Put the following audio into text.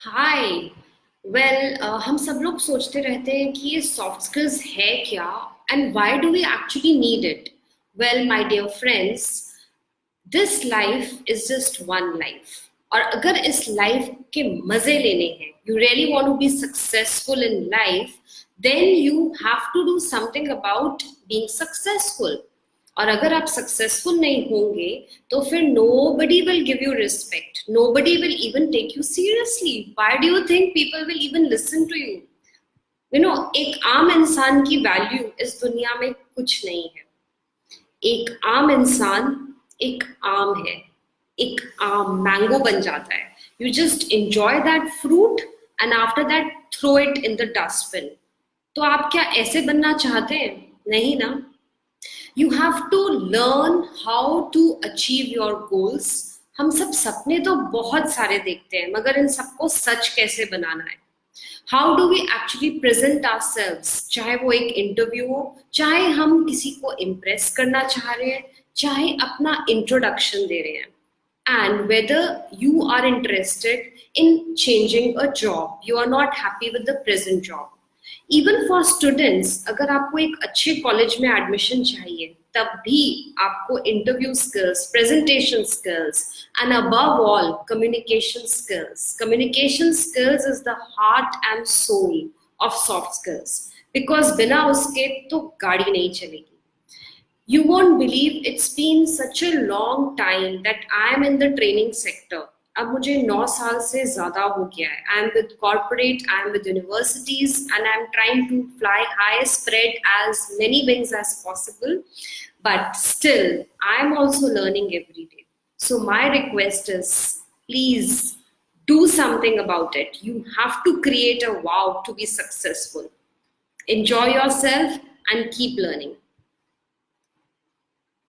हाय। हम सब लोग सोचते रहते हैं कि ये सॉफ्ट स्किल्स है क्या and why do we actually need it. Well my dear friends, this life is just one life. और अगर इस लाइफ के मजे लेने हैं, you really want to be successful in life, then you have to do something about being successful. और अगर आप सक्सेसफुल नहीं होंगे तो फिर nobody will give you respect, nobody will even take you seriously. Why do you think people will even listen to you? एक आम इंसान की वैल्यू इस दुनिया में कुछ नहीं है। एक आम इंसान एक आम है, एक आम मैंगो बन जाता है। You just enjoy that fruit and after that throw it in the dustbin. तो आप क्या ऐसे बनना चाहते हैं? नहीं ना। You have to learn how to achieve your goals. हम सब सपने तो बहुत सारे देखते हैं, मगर इन सबको सच कैसे बनाना है? How do we actually present ourselves, चाहे वो एक इंटरव्यू हो, चाहे हम किसी को इम्प्रेस करना चाह रहे हैं, चाहे अपना इंट्रोडक्शन दे रहे हैं। And whether you are interested in changing a job, you are not happy with the present job. Even for students, अगर आपको एक अच्छे कॉलेज में एडमिशन चाहिए, तब भी आपको interview skills, presentation skills and above all communication skills is the heart and soul of soft skills. Because बिना उसके तो गाड़ी नहीं चलेगी। You won't believe it's been such a long time that I am in the training sector. अब मुझे 9 साल से ज्यादा हो गया है। I am with corporate, I am with universities, and I am trying to fly high, spread as many wings as possible. But still, I am also learning every day. So my request is, please do something about it. You have to create a wow to be successful. Enjoy yourself and keep learning.